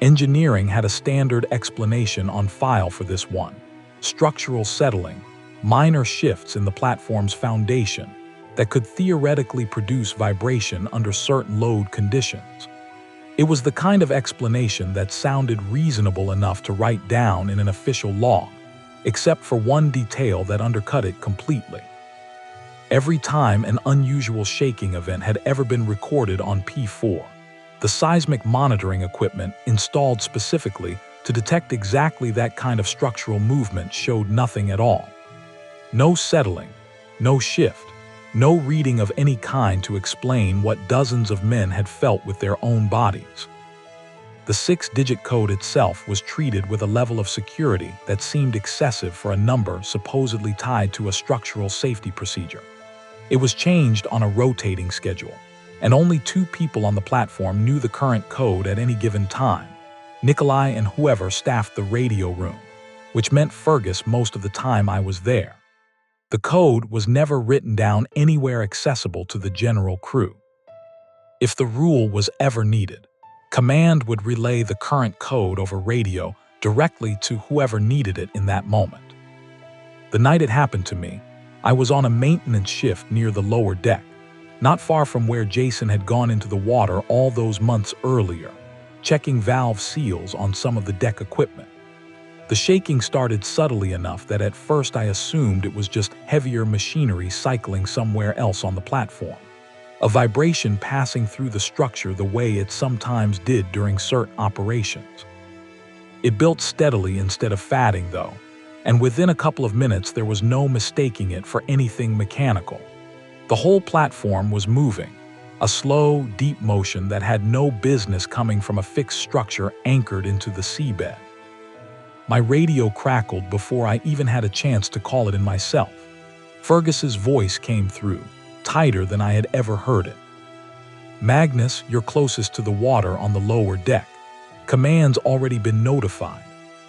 Engineering had a standard explanation on file for this one: structural settling, minor shifts in the platform's foundation that could theoretically produce vibration under certain load conditions. It was the kind of explanation that sounded reasonable enough to write down in an official log, except for one detail that undercut it completely. Every time an unusual shaking event had ever been recorded on P4, the seismic monitoring equipment installed specifically to detect exactly that kind of structural movement showed nothing at all. No settling, no shift, no reading of any kind to explain what dozens of men had felt with their own bodies. The 6-digit code itself was treated with a level of security that seemed excessive for a number supposedly tied to a structural safety procedure. It was changed on a rotating schedule, and only 2 people on the platform knew the current code at any given time: Nikolai and whoever staffed the radio room, which meant Fergus most of the time I was there. The code was never written down anywhere accessible to the general crew. If the rule was ever needed, Command would relay the current code over radio directly to whoever needed it in that moment. The night it happened to me, I was on a maintenance shift near the lower deck, not far from where Jason had gone into the water all those months earlier, checking valve seals on some of the deck equipment. The shaking started subtly enough that at first I assumed it was just heavier machinery cycling somewhere else on the platform, a vibration passing through the structure the way it sometimes did during certain operations. It built steadily instead of fatting, though, and within a couple of minutes there was no mistaking it for anything mechanical. The whole platform was moving, a slow, deep motion that had no business coming from a fixed structure anchored into the seabed. My radio crackled before I even had a chance to call it in myself. Fergus's voice came through, tighter than I had ever heard it. "Magnus, you're closest to the water on the lower deck. Command's already been notified.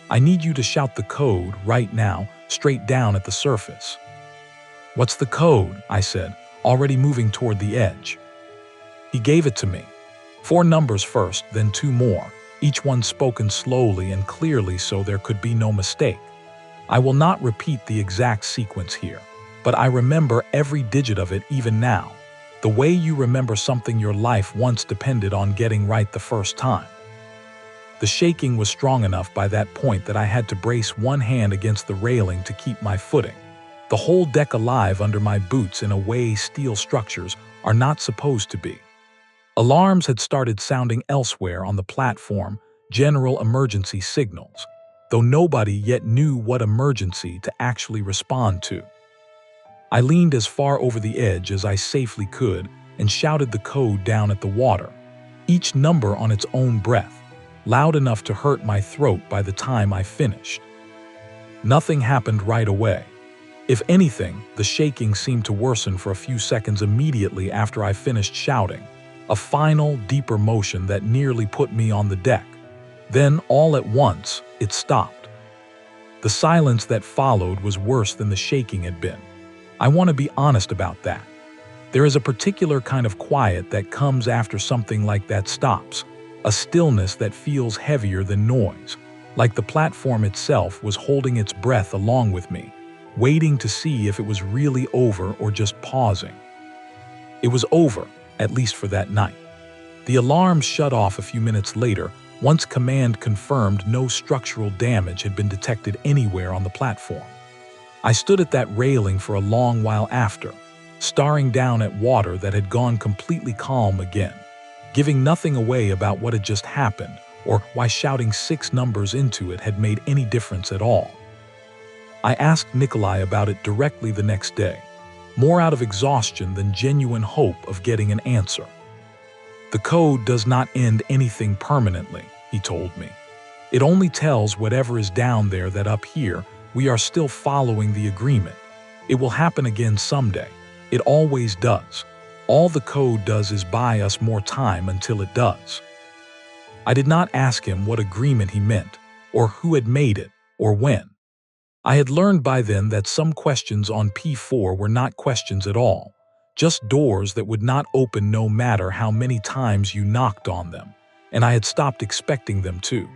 I need you to shout the code right now, straight down at the surface." "What's the code?" I said, already moving toward the edge. He gave it to me. 4 numbers first, then 2 more, each one spoken slowly and clearly so there could be no mistake. I will not repeat the exact sequence here, but I remember every digit of it even now, the way you remember something your life once depended on getting right the first time. The shaking was strong enough by that point that I had to brace one hand against the railing to keep my footing, the whole deck alive under my boots in a way steel structures are not supposed to be. Alarms had started sounding elsewhere on the platform, general emergency signals, though nobody yet knew what emergency to actually respond to. I leaned as far over the edge as I safely could and shouted the code down at the water, each number on its own breath, loud enough to hurt my throat by the time I finished. Nothing happened right away. If anything, the shaking seemed to worsen for a few seconds immediately after I finished shouting, a final, deeper motion that nearly put me on the deck. Then, all at once, it stopped. The silence that followed was worse than the shaking had been. I want to be honest about that. There is a particular kind of quiet that comes after something like that stops, a stillness that feels heavier than noise, like the platform itself was holding its breath along with me, waiting to see if it was really over or just pausing. It was over, at least for that night. The alarm shut off a few minutes later once Command confirmed no structural damage had been detected anywhere on the platform. I stood at that railing for a long while after, staring down at water that had gone completely calm again, giving nothing away about what had just happened or why shouting 6 numbers into it had made any difference at all. I asked Nikolai about it directly the next day, more out of exhaustion than genuine hope of getting an answer. "The code does not end anything permanently," he told me. "It only tells whatever is down there that up here we are still following the agreement. It will happen again someday. It always does. All the code does is buy us more time until it does." I did not ask him what agreement he meant, or who had made it, or when. I had learned by then that some questions on P4 were not questions at all, just doors that would not open no matter how many times you knocked on them, and I had stopped expecting them to.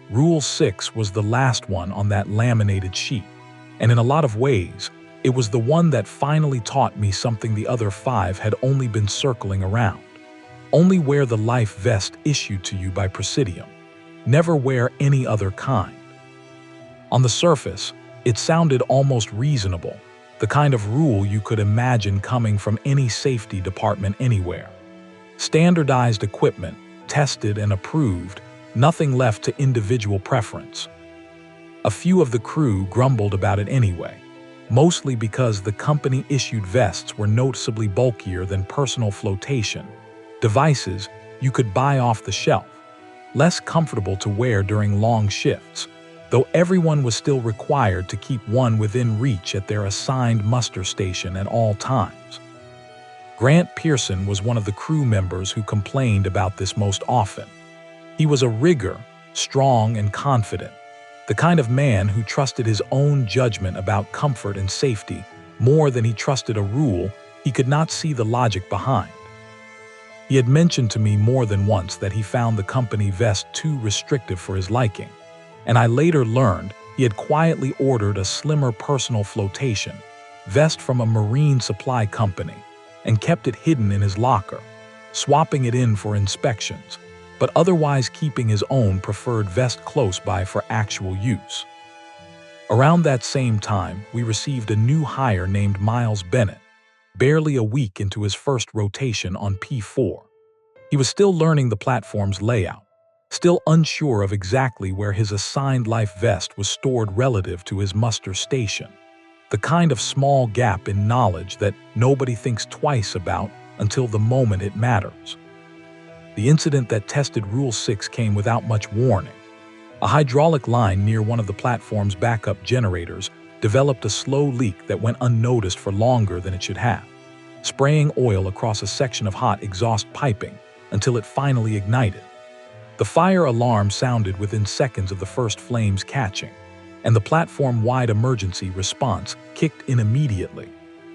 Rule 6 was the last one on that laminated sheet, and in a lot of ways, it was the one that finally taught me something the other 5 had only been circling around. Only wear the life vest issued to you by Presidium. Never wear any other kind. On the surface, It sounded almost reasonable, the kind of rule you could imagine coming from any safety department anywhere. Standardized equipment, tested and approved, nothing left to individual preference. A few of the crew grumbled about it anyway, mostly because the company-issued vests were noticeably bulkier than personal flotation devices you could buy off the shelf, less comfortable to wear during long shifts, though everyone was still required to keep one within reach at their assigned muster station at all times. Grant Pearson was one of the crew members who complained about this most often. He was a rigger, strong and confident, the kind of man who trusted his own judgment about comfort and safety more than he trusted a rule he could not see the logic behind. He had mentioned to me more than once that he found the company vest too restrictive for his liking, and I later learned he had quietly ordered a slimmer personal flotation vest from a marine supply company and kept it hidden in his locker, swapping it in for inspections, but otherwise keeping his own preferred vest close by for actual use. Around that same time, we received a new hire named Miles Bennett, barely a week into his first rotation on P4. He was still learning the platform's layout, still unsure of exactly where his assigned life vest was stored relative to his muster station, the kind of small gap in knowledge that nobody thinks twice about until the moment it matters. The incident that tested Rule 6 came without much warning. A hydraulic line near one of the platform's backup generators developed a slow leak that went unnoticed for longer than it should have, spraying oil across a section of hot exhaust piping until it finally ignited. The fire alarm sounded within seconds of the first flames catching, and the platform-wide emergency response kicked in immediately,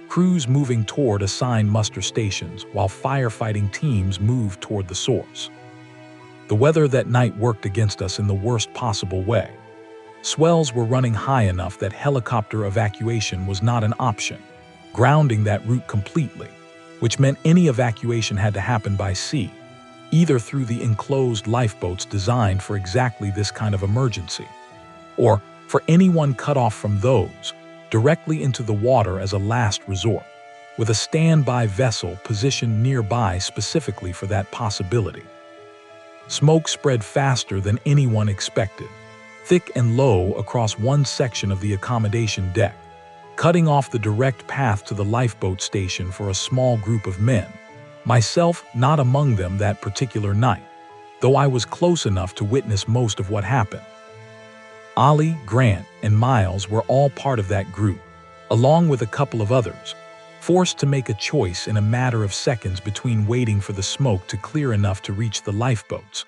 crews moving toward assigned muster stations while firefighting teams moved toward the source. The weather that night worked against us in the worst possible way. Swells were running high enough that helicopter evacuation was not an option, grounding that route completely, which meant any evacuation had to happen by sea, either through the enclosed lifeboats designed for exactly this kind of emergency, or for anyone cut off from those, directly into the water as a last resort, with a standby vessel positioned nearby specifically for that possibility. Smoke spread faster than anyone expected, thick and low across one section of the accommodation deck, cutting off the direct path to the lifeboat station for a small group of men, myself not among them that particular night, though I was close enough to witness most of what happened. Ollie, Grant, and Miles were all part of that group, along with a couple of others, forced to make a choice in a matter of seconds between waiting for the smoke to clear enough to reach the lifeboats,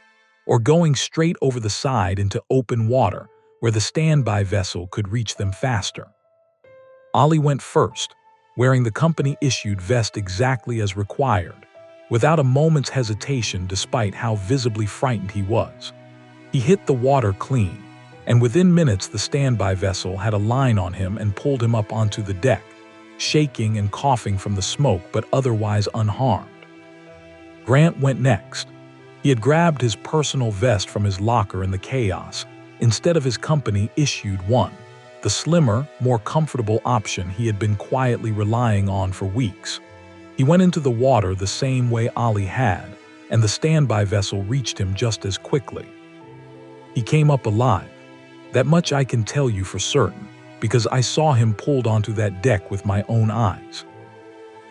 or going straight over the side into open water where the standby vessel could reach them faster. Ollie went first, wearing the company-issued vest exactly as required, without a moment's hesitation despite how visibly frightened he was. He hit the water clean, and within minutes the standby vessel had a line on him and pulled him up onto the deck, shaking and coughing from the smoke but otherwise unharmed. Grant went next. He had grabbed his personal vest from his locker in the chaos, instead of his company-issued one, the slimmer, more comfortable option he had been quietly relying on for weeks. He went into the water the same way Ollie had, and the standby vessel reached him just as quickly. He came up alive. That much I can tell you for certain, because I saw him pulled onto that deck with my own eyes.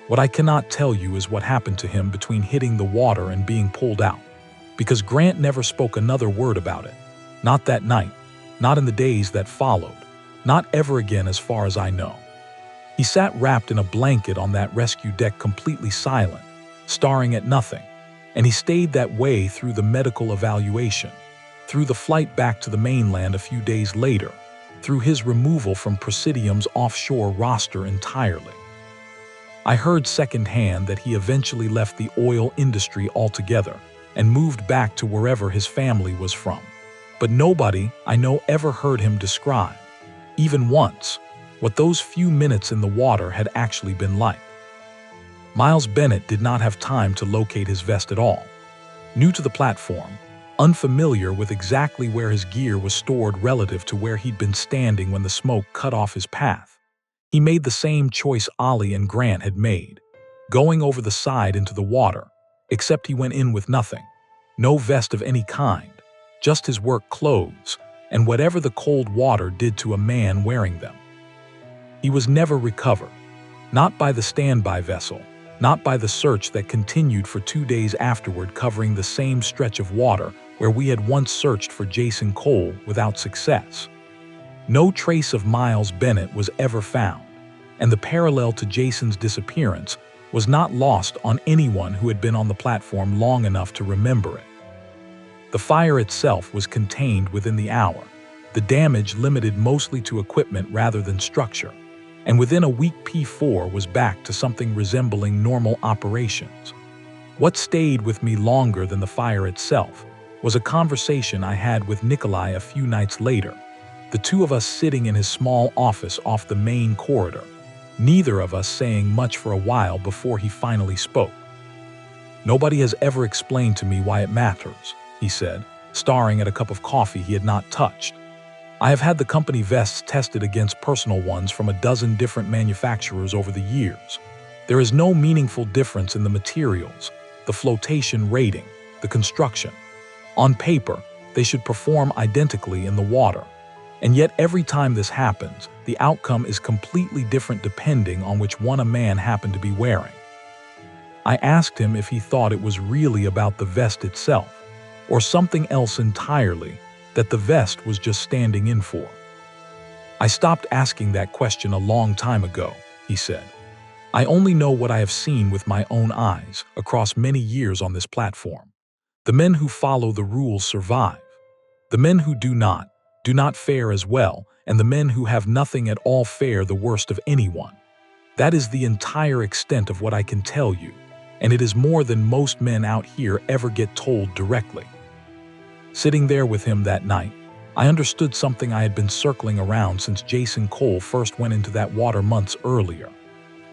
What I cannot tell you is what happened to him between hitting the water and being pulled out, because Grant never spoke another word about it. Not that night, not in the days that followed, not ever again as far as I know. He sat wrapped in a blanket on that rescue deck completely silent, staring at nothing, and he stayed that way through the medical evaluation, through the flight back to the mainland a few days later, through his removal from Presidium's offshore roster entirely. I heard secondhand that he eventually left the oil industry altogether and moved back to wherever his family was from. But nobody I know ever heard him describe, even once, what those few minutes in the water had actually been like. Miles Bennett did not have time to locate his vest at all. New to the platform, unfamiliar with exactly where his gear was stored relative to where he'd been standing when the smoke cut off his path. He made the same choice Ollie and Grant had made, going over the side into the water, except he went in with nothing. No vest of any kind, just his work clothes, and whatever the cold water did to a man wearing them. He was never recovered, not by the standby vessel, not by the search that continued for 2 days afterward, covering the same stretch of water where we had once searched for Jason Cole without success. No trace of Miles Bennett was ever found, and the parallel to Jason's disappearance was not lost on anyone who had been on the platform long enough to remember it. The fire itself was contained within the hour, the damage limited mostly to equipment rather than structure, and within a week P4 was back to something resembling normal operations. What stayed with me longer than the fire itself was a conversation I had with Nikolai a few nights later, the two of us sitting in his small office off the main corridor, neither of us saying much for a while before he finally spoke. "Nobody has ever explained to me why it matters," he said, staring at a cup of coffee he had not touched. "I have had the company vests tested against personal ones from a dozen different manufacturers over the years. There is no meaningful difference in the materials, the flotation rating, the construction. On paper, they should perform identically in the water. And yet every time this happens, the outcome is completely different depending on which one a man happened to be wearing." I asked him if he thought it was really about the vest itself, or something else entirely that the vest was just standing in for. "I stopped asking that question a long time ago," he said. "I only know what I have seen with my own eyes across many years on this platform. The men who follow the rules survive. The men who do not fare as well, and the men who have nothing at all fare the worst of anyone. That is the entire extent of what I can tell you, and it is more than most men out here ever get told directly." Sitting there with him that night, I understood something I had been circling around since Jason Cole first went into that water months earlier.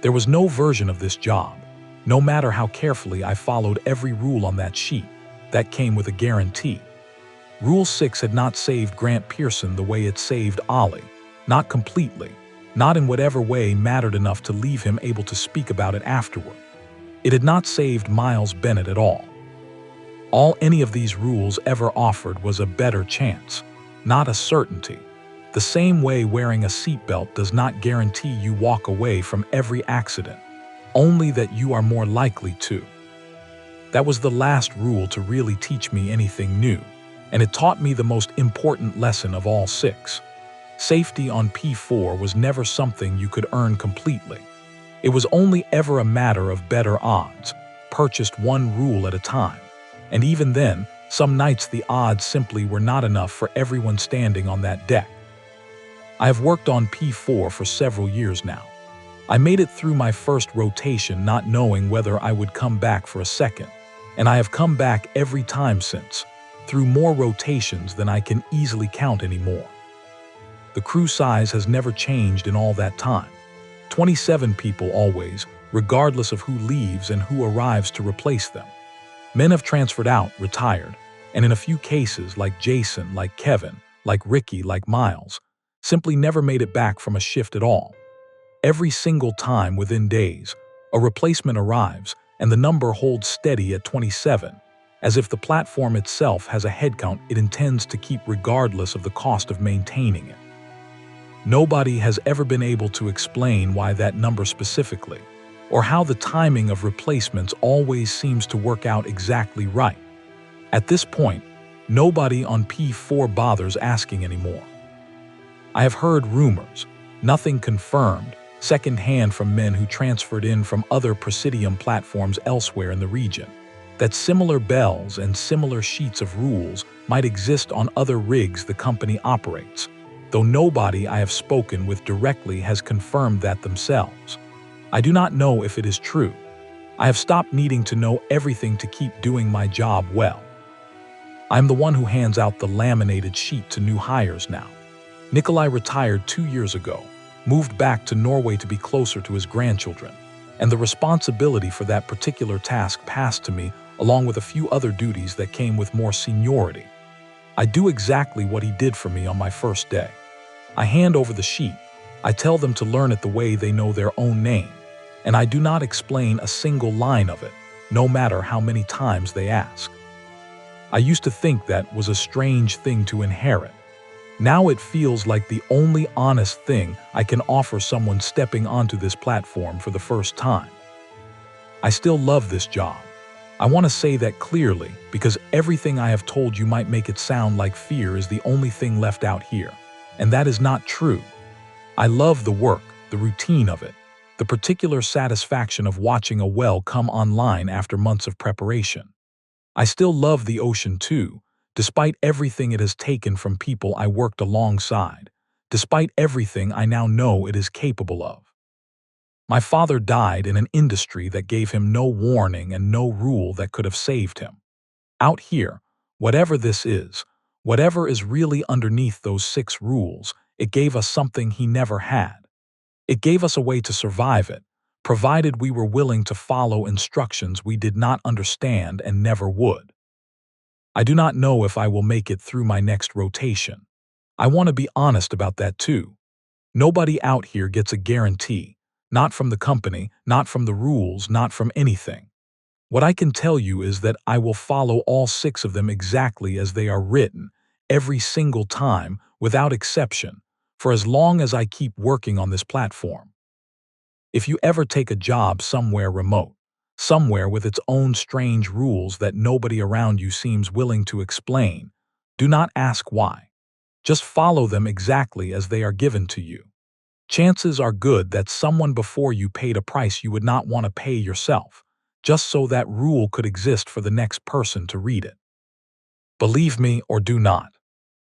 There was no version of this job, no matter how carefully I followed every rule on that sheet, that came with a guarantee. Rule 6 had not saved Grant Pearson the way it saved Ollie, not completely, not in whatever way mattered enough to leave him able to speak about it afterward. It had not saved Miles Bennett at all. All any of these rules ever offered was a better chance, not a certainty. The same way wearing a seatbelt does not guarantee you walk away from every accident, only that you are more likely to. That was the last rule to really teach me anything new, and it taught me the most important lesson of all 6. Safety on P4 was never something you could earn completely. It was only ever a matter of better odds, purchased one rule at a time. And even then, some nights the odds simply were not enough for everyone standing on that deck. I have worked on P4 for several years now. I made it through my first rotation not knowing whether I would come back for a second, and I have come back every time since, through more rotations than I can easily count anymore. The crew size has never changed in all that time. 27 people always, regardless of who leaves and who arrives to replace them. Men have transferred out, retired, and in a few cases, like Jason, like Kevin, like Ricky, like Miles, simply never made it back from a shift at all. Every single time within days, a replacement arrives and the number holds steady at 27, as if the platform itself has a headcount it intends to keep regardless of the cost of maintaining it. Nobody has ever been able to explain why that number specifically, or how the timing of replacements always seems to work out exactly right. At this point, nobody on P4 bothers asking anymore. I have heard rumors, nothing confirmed, secondhand from men who transferred in from other Presidium platforms elsewhere in the region, that similar bells and similar sheets of rules might exist on other rigs the company operates, though nobody I have spoken with directly has confirmed that themselves. I do not know if it is true. I have stopped needing to know everything to keep doing my job well. I am the one who hands out the laminated sheet to new hires now. Nikolai retired 2 years ago, moved back to Norway to be closer to his grandchildren, and the responsibility for that particular task passed to me along with a few other duties that came with more seniority. I do exactly what he did for me on my first day. I hand over the sheet. I tell them to learn it the way they know their own name, and I do not explain a single line of it, no matter how many times they ask. I used to think that was a strange thing to inherit. Now it feels like the only honest thing I can offer someone stepping onto this platform for the first time. I still love this job. I want to say that clearly because everything I have told you might make it sound like fear is the only thing left out here, and that is not true. I love the work, the routine of it, the particular satisfaction of watching a well come online after months of preparation. I still love the ocean too, despite everything it has taken from people I worked alongside, despite everything I now know it is capable of. My father died in an industry that gave him no warning and no rule that could have saved him. Out here, whatever this is, whatever is really underneath those 6 rules, it gave us something he never had. It gave us a way to survive it, provided we were willing to follow instructions we did not understand and never would. I do not know if I will make it through my next rotation. I want to be honest about that too. Nobody out here gets a guarantee, not from the company, not from the rules, not from anything. What I can tell you is that I will follow all 6 of them exactly as they are written, every single time, without exception, for as long as I keep working on this platform. If you ever take a job somewhere remote, somewhere with its own strange rules that nobody around you seems willing to explain, do not ask why. Just follow them exactly as they are given to you. Chances are good that someone before you paid a price you would not want to pay yourself, just so that rule could exist for the next person to read it. Believe me or do not.